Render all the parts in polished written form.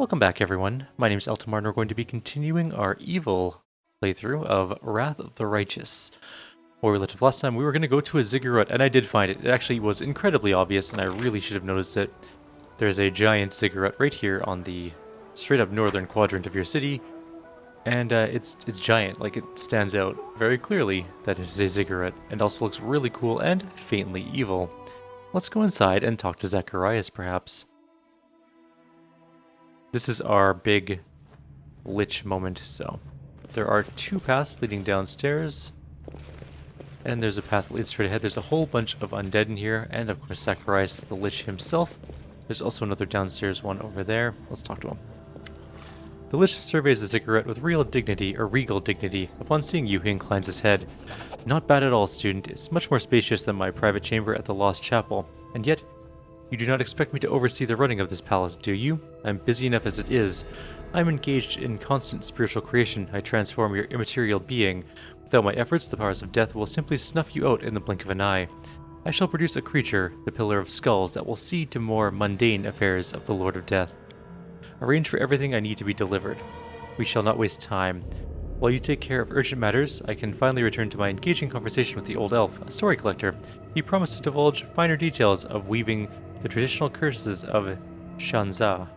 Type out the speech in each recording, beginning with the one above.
Welcome back, everyone. My name is Eltimar, and we're going to be continuing our evil playthrough of Wrath of the Righteous. Where we left off last time, we were going to go to a ziggurat, and I did find it. It actually was incredibly obvious, and I really should have noticed it. There's a giant ziggurat right here on the straight-up northern quadrant of your city, and it's giant. Like, it stands out very clearly that it is a ziggurat, and also looks really cool and faintly evil. Let's go inside and talk to Zacharias, perhaps. This is our big lich moment, so there are two paths leading downstairs, and there's a path that leads straight ahead. There's a whole bunch of undead in here, and of course Zacharias, the lich himself. There's also another downstairs one over there. Let's talk to him. The lich surveys the ziggurat with regal dignity. Upon seeing you, he inclines his head. Not bad at all, student. It's much more spacious than my private chamber at the Lost Chapel, and yet you do not expect me to oversee the running of this palace, do you? I'm busy enough as it is. I'm engaged in constant spiritual creation. I transform your immaterial being. Without my efforts, the powers of death will simply snuff you out in the blink of an eye. I shall produce a creature, the Pillar of Skulls, that will see to more mundane affairs of the Lord of Death. Arrange for everything I need to be delivered. We shall not waste time. While you take care of urgent matters, I can finally return to my engaging conversation with the old elf, a story collector. He promised to divulge finer details of weaving the traditional curses of Shanza.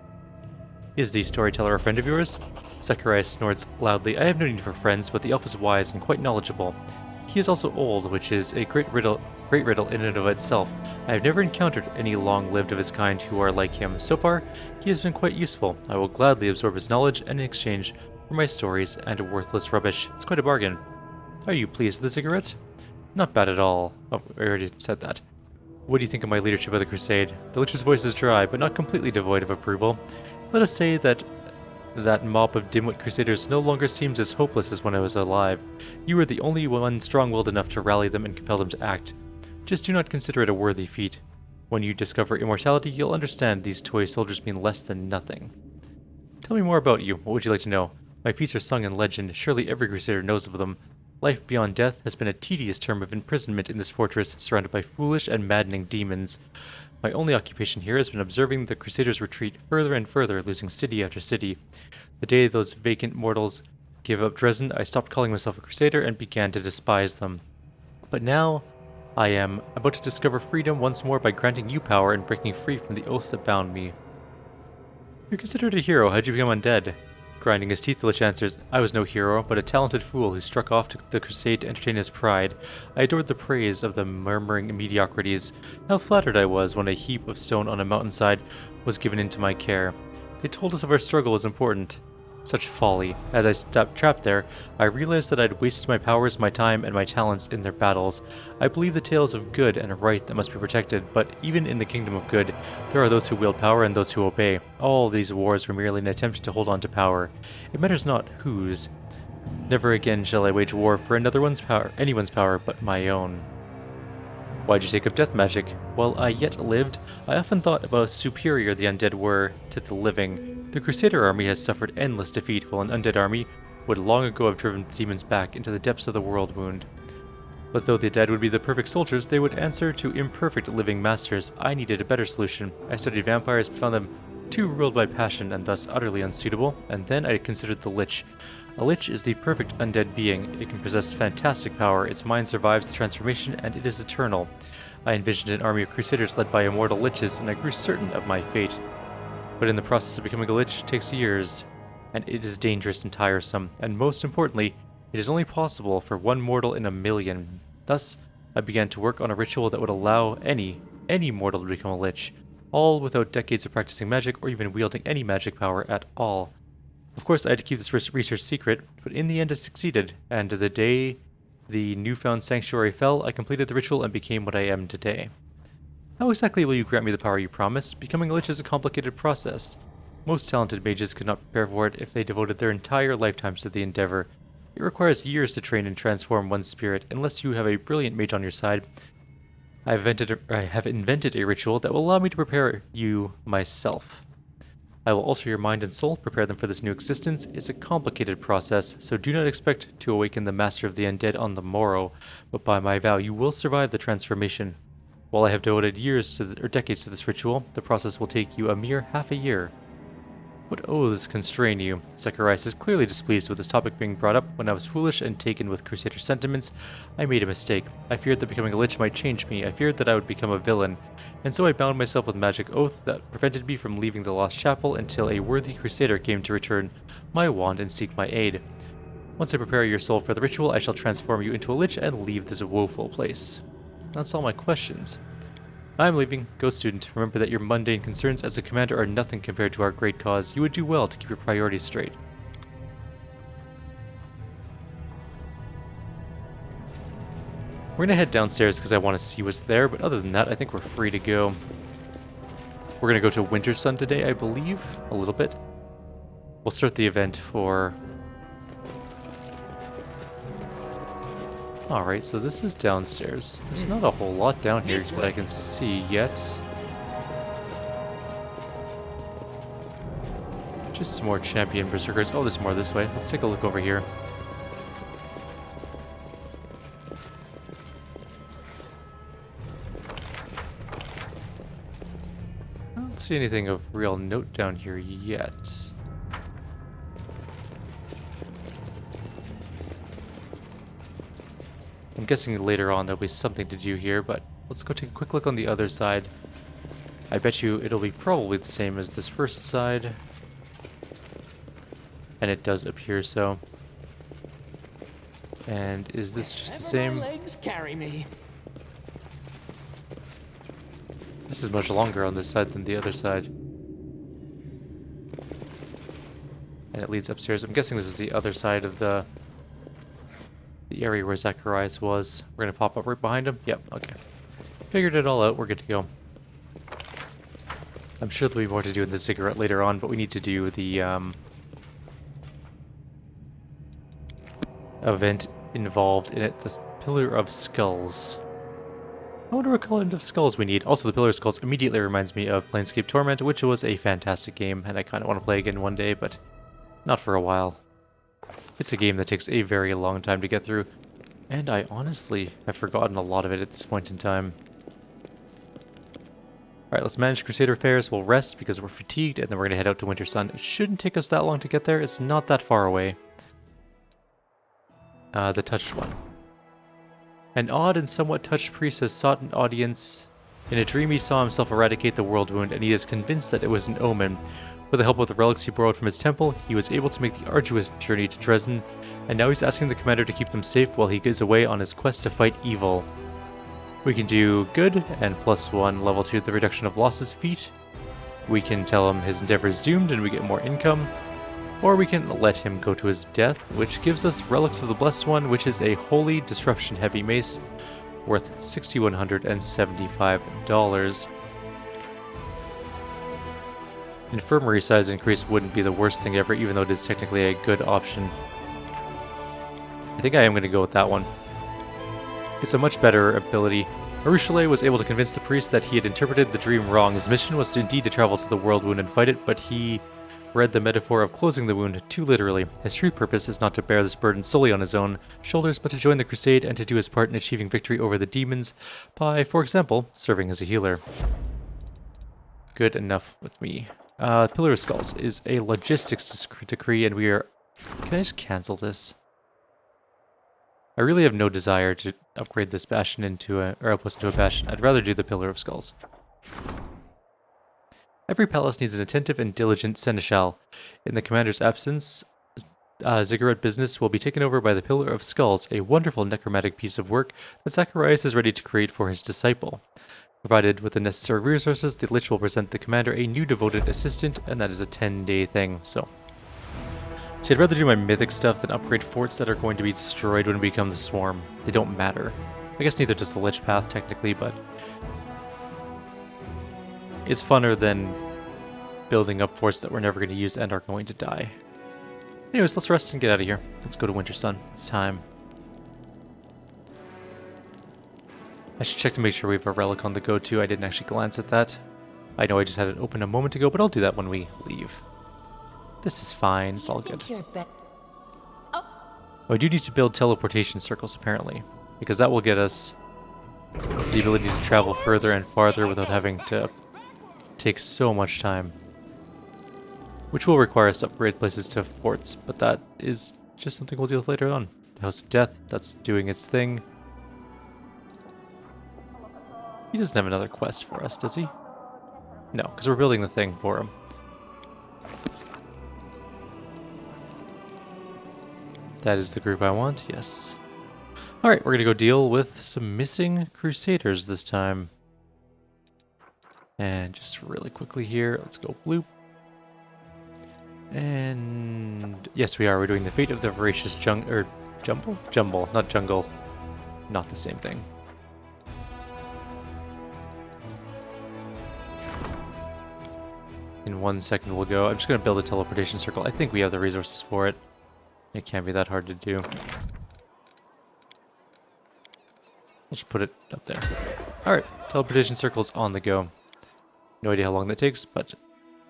Is the storyteller a friend of yours? Zacharias snorts loudly. I have no need for friends, but the elf is wise and quite knowledgeable. He is also old, which is a great riddle in and of itself. I have never encountered any long-lived of his kind who are like him. So far, he has been quite useful. I will gladly absorb his knowledge and in exchange for my stories and worthless rubbish. It's quite a bargain. Are you pleased with the cigarette? Not bad at all. Oh, I already said that. What do you think of my leadership of the crusade? The lich's voice is dry, but not completely devoid of approval. Let us say that mob of dimwit crusaders no longer seems as hopeless as when I was alive. You are the only one strong-willed enough to rally them and compel them to act. Just do not consider it a worthy feat. When you discover immortality, you'll understand these toy soldiers mean less than nothing. Tell me more about you. What would you like to know? My feats are sung in legend. Surely every crusader knows of them. Life beyond death has been a tedious term of imprisonment in this fortress, surrounded by foolish and maddening demons. My only occupation here has been observing the crusaders retreat further and further, losing city after city. The day those vacant mortals gave up Dresden, I stopped calling myself a crusader and began to despise them. But now, I am about to discover freedom once more by granting you power and breaking free from the oaths that bound me. You're considered a hero. How'd you become undead? Grinding his teeth, the lich answers, I was no hero, but a talented fool who struck off to the crusade to entertain his pride. I adored the praise of the murmuring mediocrities. How flattered I was when a heap of stone on a mountainside was given into my care. They told us if our struggle was important. Such folly. As I stepped trapped there, I realized that I'd wasted my powers, my time, and my talents in their battles. I believe the tales of good and right that must be protected, but even in the kingdom of good, there are those who wield power and those who obey. All these wars were merely an attempt to hold on to power. It matters not whose. Never again shall I wage war for anyone's power but my own. Why'd you take up death magic? While I yet lived, I often thought about how superior the undead were to the living. The Crusader army has suffered endless defeat, while an undead army would long ago have driven the demons back into the depths of the world wound. But though the dead would be the perfect soldiers, they would answer to imperfect living masters. I needed a better solution. I studied vampires, but found them too ruled by passion and thus utterly unsuitable, and then I considered the lich. A lich is the perfect undead being. It can possess fantastic power, its mind survives the transformation, and it is eternal. I envisioned an army of crusaders led by immortal liches, and I grew certain of my fate. But in the process of becoming a lich takes years, and it is dangerous and tiresome, and most importantly, it is only possible for one mortal in a million. Thus, I began to work on a ritual that would allow any mortal to become a lich, all without decades of practicing magic or even wielding any magic power at all. Of course, I had to keep this research secret, but in the end I succeeded, and the day the newfound sanctuary fell, I completed the ritual and became what I am today. How exactly will you grant me the power you promised? Becoming a lich is a complicated process. Most talented mages could not prepare for it if they devoted their entire lifetimes to the endeavor. It requires years to train and transform one's spirit. Unless you have a brilliant mage on your side, I have invented a ritual that will allow me to prepare you myself. I will alter your mind and soul, prepare them for this new existence. It's a complicated process, so do not expect to awaken the master of the undead on the morrow, but by my vow you will survive the transformation. While I have devoted decades to this ritual, the process will take you a mere half a year. What oaths constrain you? Zacharias is clearly displeased with this topic being brought up. When I was foolish and taken with Crusader sentiments, I made a mistake. I feared that becoming a lich might change me. I feared that I would become a villain. And so I bound myself with magic oath that prevented me from leaving the Lost Chapel until a worthy Crusader came to return my wand and seek my aid. Once I prepare your soul for the ritual, I shall transform you into a lich and leave this woeful place. That's all my questions. I'm leaving. Go, student. Remember that your mundane concerns as a commander are nothing compared to our great cause. You would do well to keep your priorities straight. We're gonna head downstairs because I want to see what's there, but other than that, I think we're free to go. We're gonna go to Wintersun today, I believe. A little bit. We'll start the event for... Alright, so this is downstairs. There's not a whole lot down here that I can see yet. Just some more champion berserkers. Oh, there's more this way. Let's take a look over here. I don't see anything of real note down here yet. I'm guessing later on there'll be something to do here, but let's go take a quick look on the other side. I bet you it'll be probably the same as this first side. And it does appear so. And is this just the same? Legs carry me. This is much longer on this side than the other side. And it leads upstairs. I'm guessing this is the other side of the area where Zacharias was. We're gonna pop up right behind him. Yep, okay. Figured it all out. We're good to go. I'm sure there'll be more to do in the cigarette later on, but we need to do the event involved in it. The Pillar of Skulls. I wonder what kind of skulls we need. Also, the Pillar of Skulls immediately reminds me of Planescape Torment, which was a fantastic game, and I kind of want to play again one day, but not for a while. It's a game that takes a very long time to get through, and I honestly have forgotten a lot of it at this point in time. Alright, let's manage Crusader affairs. We'll rest because we're fatigued, and then we're going to head out to Wintersun. It shouldn't take us that long to get there. It's not that far away. The touched one. An odd and somewhat touched priest has sought an audience. In a dream he saw himself eradicate the world wound, and he is convinced that it was an omen. With the help of the relics he borrowed from his temple, he was able to make the arduous journey to Dresden, and now he's asking the commander to keep them safe while he goes away on his quest to fight evil. We can do good and +1 level 2 the reduction of losses feat. We can tell him his endeavor is doomed and we get more income. Or we can let him go to his death, which gives us Relics of the Blessed One, which is a holy disruption heavy mace worth $6,175. Infirmary size increase wouldn't be the worst thing ever, even though it is technically a good option. I think I am going to go with that one. It's a much better ability. Maruchale was able to convince the priest that he had interpreted the dream wrong. His mission was indeed to travel to the world wound and fight it, but he read the metaphor of closing the wound too literally. His true purpose is not to bear this burden solely on his own shoulders, but to join the crusade and to do his part in achieving victory over the demons by, for example, serving as a healer. Good enough with me. Pillar of Skulls is a logistics decree, and we are... Can I just cancel this? I really have no desire to upgrade this bastion into a... or outpost into a bastion. I'd rather do the Pillar of Skulls. Every palace needs an attentive and diligent seneschal. In the commander's absence, ziggurat business will be taken over by the Pillar of Skulls, a wonderful necromantic piece of work that Zacharias is ready to create for his disciple. Provided with the necessary resources, the Lich will present the commander a new devoted assistant, and that is a 10-day thing, so... See, I'd rather do my mythic stuff than upgrade forts that are going to be destroyed when we become the Swarm. They don't matter. I guess neither does the Lich path, technically, but... it's funner than building up forts that we're never going to use and are going to die. Anyways, let's rest and get out of here. Let's go to Wintersun. It's time. I should check to make sure we have a relic on the go too. I didn't actually glance at that. I know I just had it open a moment ago, but I'll do that when we leave. This is fine. It's all good. Oh, I do need to build teleportation circles, apparently, because that will get us the ability to travel further and farther without having to take so much time. which will require us to upgrade places to forts, but that is just something we'll deal with later on. The House of Death, that's doing its thing. He doesn't have another quest for us, does he? No, because we're building the thing for him. That is the group I want, yes. Alright, we're going to go deal with some missing Crusaders this time. And just really quickly here, let's go bloop. And yes, we are. We're doing the Fate of the Voracious Jumble, not Jungle. Not the same thing. In 1 second we'll go. I'm just going to build a teleportation circle. I think we have the resources for it. It can't be that hard to do. Let's put it up there. Alright, teleportation circle's on the go. No idea how long that takes, but it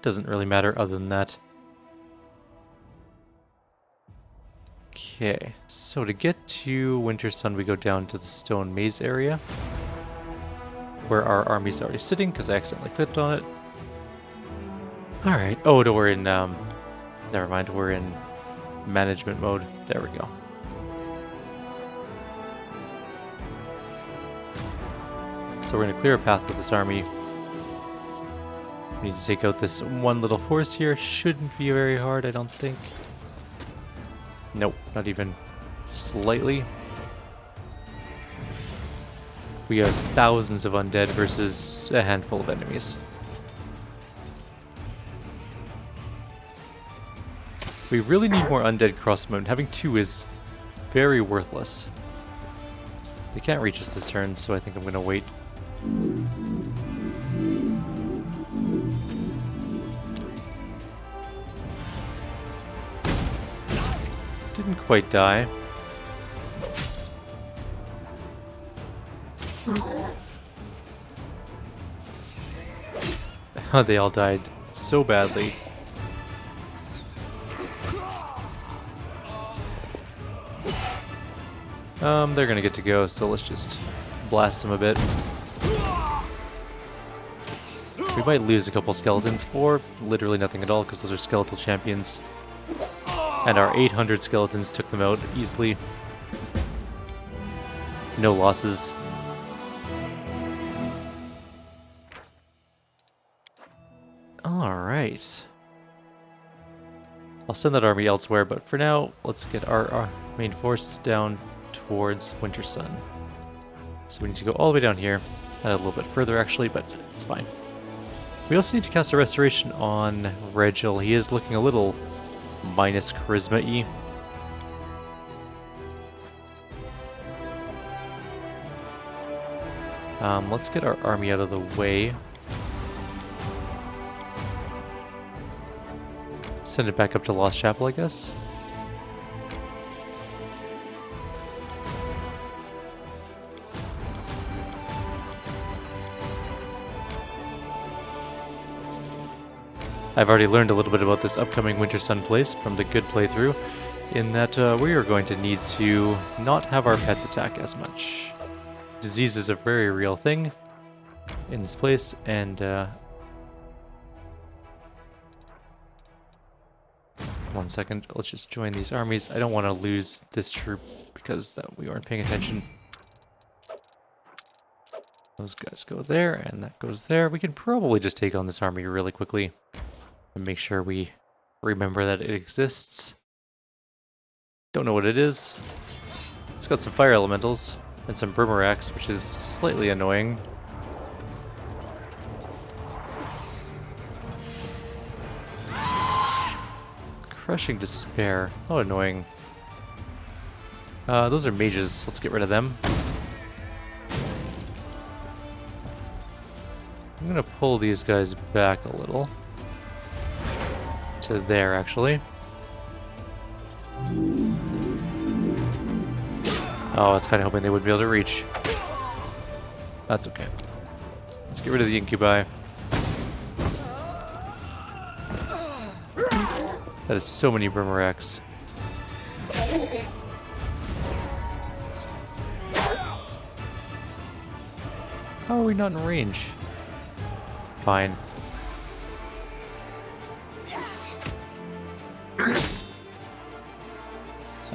doesn't really matter other than that. Okay, so to get to Wintersun, we go down to the Stone Maze area, where our army's already sitting, because I accidentally clicked on it. Alright, oh no, we're in, never mind, we're in management mode. There we go. So we're going to clear a path with this army. We need to take out this one little force here. Shouldn't be very hard, I don't think. Nope, not even slightly. We have thousands of undead versus a handful of enemies. We really need more undead crossbow. Having 2 is very worthless. They can't reach us this turn, so I think I'm going to wait. Didn't quite die. Oh, they all died so badly. They're gonna get to go, so let's just blast them a bit. We might lose a couple skeletons, or literally nothing at all, because those are skeletal champions. And our 800 skeletons took them out easily. No losses. Alright. I'll send that army elsewhere, but for now, let's get our main force down towards Wintersun. So we need to go all the way down here, a little bit further actually, but it's fine. We also need to cast a restoration on Berryhill. He is looking a little minus charisma-y. Let's get our army out of the way. Send it back up to Lost Chapel, I guess. I've already learned a little bit about this upcoming Wintersun place from the good playthrough, in that we are going to need to not have our pets attack as much. Disease is a very real thing in this place, and 1 second, let's just join these armies. I don't want to lose this troop because we aren't paying attention. Those guys go there, and that goes there. We can probably just take on this army really quickly and make sure we remember that it exists. Don't know what it is. It's got some fire elementals and some Muracks, which is slightly annoying. Crushing Despair. How annoying. Those are mages. Let's get rid of them. I'm gonna pull these guys back a little. To there, actually. Oh, I was kind of hoping they would be able to reach. That's okay. Let's get rid of the incubi. That is so many Muracks. How are we not in range? Fine.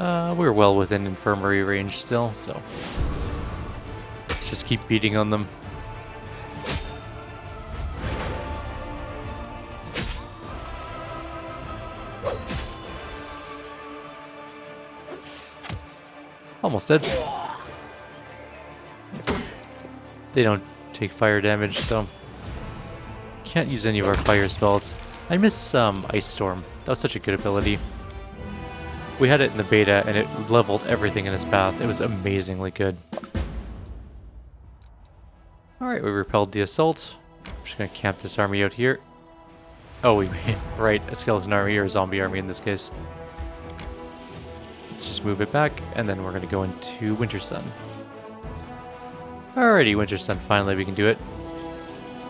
We're well within infirmary range still, so let's just keep beating on them. Almost dead. They don't take fire damage, so can't use any of our fire spells. I miss Ice Storm. That was such a good ability. We had it in the beta, and it leveled everything in its path. It was amazingly good. Alright, we repelled the assault. I'm just going to camp this army out here. Oh, we made, right, a skeleton army, or a zombie army in this case. Let's just move it back, and then we're going to go into Wintersun. Alrighty, Wintersun, finally we can do it.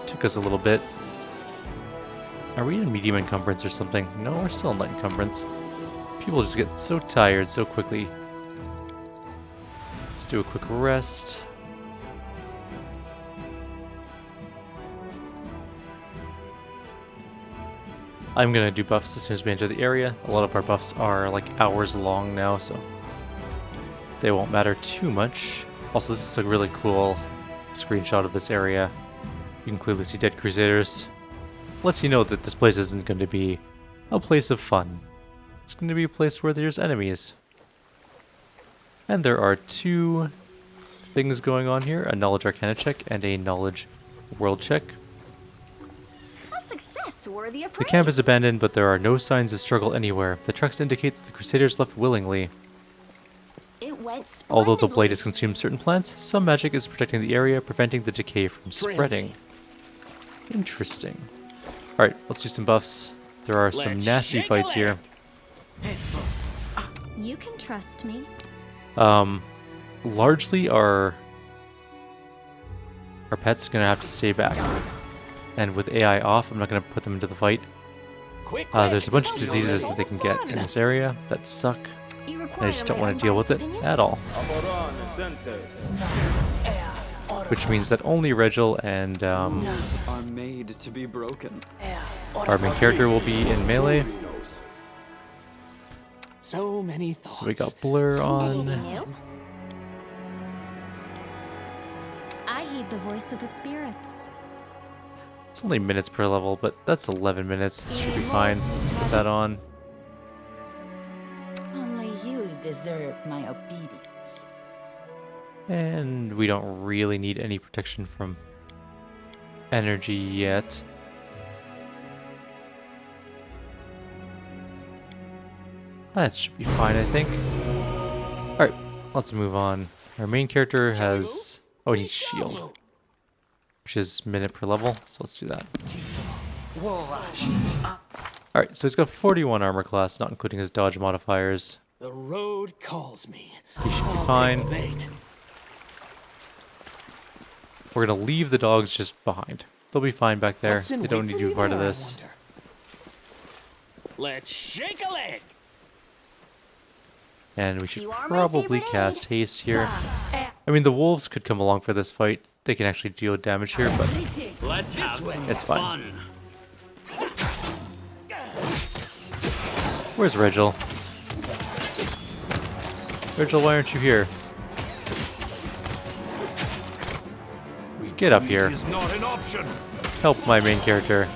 Took us a little bit. Are we in medium encumbrance or something? No, we're still in light encumbrance. People just get so tired so quickly. Let's do a quick rest. I'm gonna do buffs as soon as we enter the area. A lot of our buffs are like hours long now, so they won't matter too much. Also, this is a really cool screenshot of this area. You can clearly see dead crusaders. Lets you know that this place isn't going to be a place of fun. It's going to be a place where there's enemies. And there are two things going on here, a knowledge arcana check and a knowledge world check. A success worthy of The praise. camp is abandoned, but there are no signs of struggle anywhere. The tracks indicate that the crusaders left willingly. It went Although the splendidly. blade has consumed certain plants, some magic is protecting the area, preventing the decay from spreading. Interesting. Alright, let's do some buffs. There are some nasty fights here. You can trust me. Largely our pets are gonna have to stay back. And with AI off, I'm not gonna put them into the fight. There's a bunch of diseases that they can get in this area that suck. You And require I just don't my want to deal with it unbiased at all. Which means that only Regil and are made to be broken. our main character will be in melee. So many thoughts. So we got Blur opinion. on. Anything new? I heed the voice of the spirits. It's only minutes per level, but that's 11 minutes. This should be fine. Let's put that on. Only you deserve my obedience. And we don't really need any protection from energy yet. That should be fine, I think. Alright, let's move on. Our main character has... Oh, he needs shield. Which is minute per level, so let's do that. Alright, so he's got 41 armor class, not including his dodge modifiers. The road calls me. He should be fine. We're gonna leave the dogs just behind. They'll be fine back there. They don't need to be part of this. Let's shake a leg. And we should You are my probably favorite cast haste here. I mean, the wolves could come along for this fight. They can actually deal damage here, but Let's have some it's fine. Where's Regil? Regil, why aren't you here? Get up here. Is not an option. Help my main character.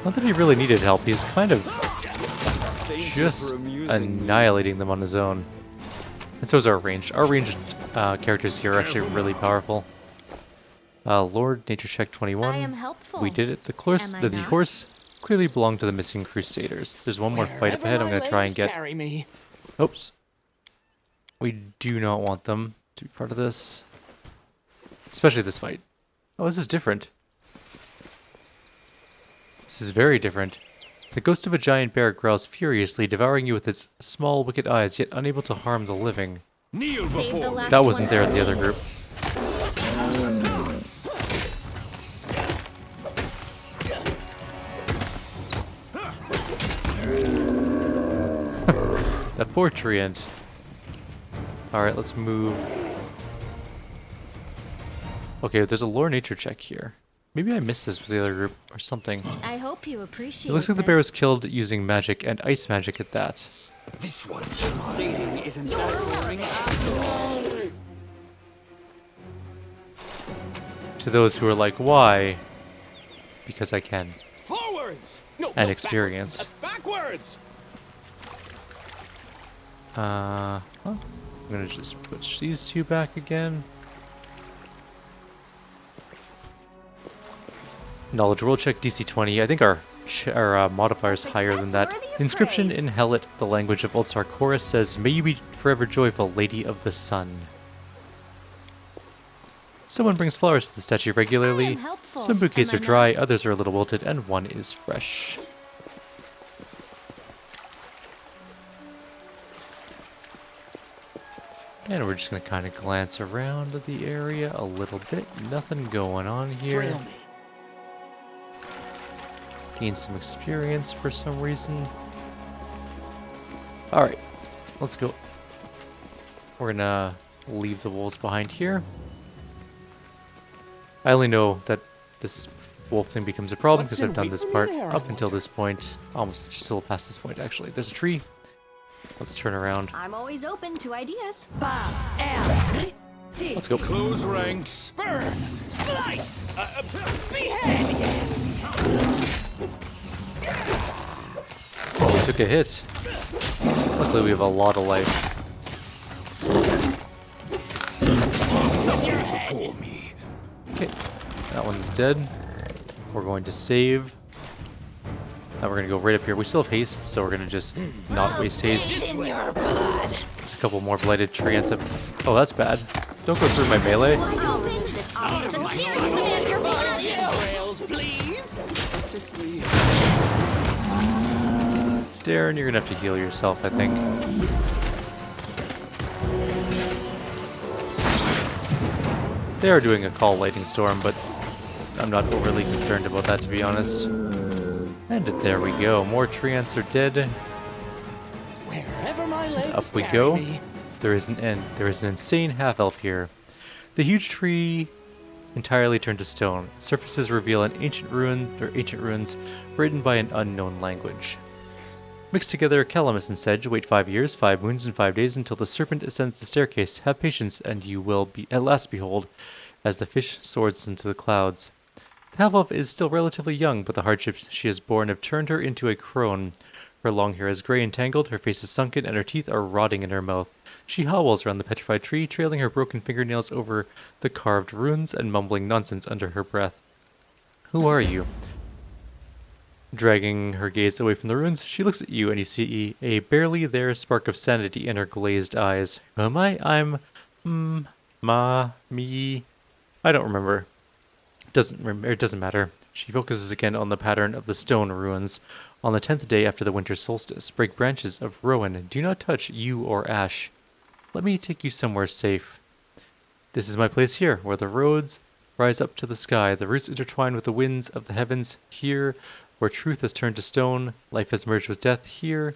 Not that he really needed help. He's kind of just annihilating them on his own. And so is our ranged. Our ranged characters here are actually really powerful. Lord, Nature Check 21. I am helpful. We did it. The Am I not? horse clearly belonged to the missing crusaders. There's one more fight up ahead. I'm going to try and get... Carry me. Oops. We do not want them to be part of this. Especially this fight. Oh, this is different. This is very different. The ghost of a giant bear growls furiously, devouring you with its small, wicked eyes, yet unable to harm the living. Kneel Save the before last That wasn't one. there at the other group. The poor treant. Alright, let's move. Okay, there's a lore nature check here. Maybe I missed this with the other group or something. I hope you appreciate It looks like the bear was killed using magic and ice magic at that. This one. Crusading isn't that boring after all. To those who are like, why? Because I can. Forwards. No, And no, experience. Backwards. Well, I'm gonna just push these two back again. Knowledge roll check DC 20. I think our modifier is higher than that. Success worthy of Inscription praise. in Hellet, the language of Ulsar Chorus, says, "May you be forever joyful, Lady of the Sun." Someone brings flowers to the statue regularly. I am helpful, Some bouquets am are I dry, not? others are a little wilted, and one is fresh. And we're just going to kind of glance around the area a little bit. Nothing going on here. Trail me. Gain some experience for some reason. Alright, let's go. We're gonna leave the wolves behind here. I only know that this wolf thing becomes a problem What's because I've in done wait this for me part there, I up until this point. Almost just a little past this point, actually. There's a tree. Let's turn around. I'm always open to ideas. Let's go. Close ranks. Burn. Slice. Behead. Yes. We took a hit. Luckily, we have a lot of life. Before me. Okay, that one's dead. We're going to save. Now we're going to go right up here. We still have haste, so we're going to just not waste haste. In your blood. There's a couple more blighted treants up. Oh, that's bad. Don't go through my melee. Wide open. This Out of the my spirits sight. demand your blood. Rails, please. Assistly. Darren, you're going to have to heal yourself, I think. They are doing a call lightning storm, but I'm not overly concerned about that, to be honest. And there we go. More treants are dead. Wherever my legs Up we carry go. me. There is an end. There is an insane half-elf here. The huge tree entirely turned to stone. Surfaces reveal an ancient ruins written by an unknown language. Mix together calamus and sedge. Wait 5 years, 5 moons, and 5 days until the serpent ascends the staircase. Have patience, and you will be at last behold, as the fish soars into the clouds. The half-elf is still relatively young, but the hardships she has borne have turned her into a crone. Her long hair is gray and tangled, her face is sunken, and her teeth are rotting in her mouth. She howls around the petrified tree, trailing her broken fingernails over the carved runes and mumbling nonsense under her breath. Who are you? Dragging her gaze away from the ruins, she looks at you and you see a barely there spark of sanity in her glazed eyes. Who am I? I'm... me... I don't remember. It doesn't matter. She focuses again on the pattern of the stone ruins. On the 10th day after the winter solstice, break branches of rowan. Do not touch yew or ash. Let me take you somewhere safe. This is my place here, where the roads rise up to the sky. The roots intertwine with the winds of the heavens. Here, where truth has turned to stone, life has merged with death. Here.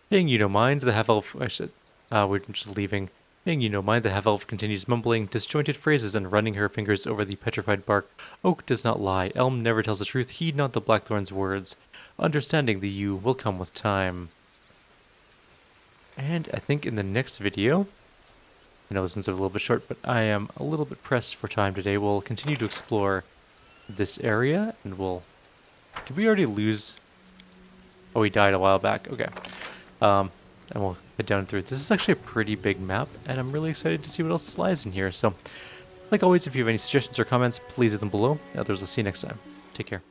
Paying you no mind, the half-elf... we're just leaving. Paying you no mind, the half-elf continues mumbling disjointed phrases and running her fingers over the petrified bark. Oak does not lie. Elm never tells the truth. Heed not the blackthorn's words. Understanding the yew will come with time. And I think in the next video... I know this one's a little bit short, but I am a little bit pressed for time today. We'll continue to explore this area, and we'll... Did we already lose... Oh, he died a while back. Okay. And we'll head down through. This is actually a pretty big map, and I'm really excited to see what else lies in here. So, like always, if you have any suggestions or comments, please leave them below. Others, I'll see you next time. Take care.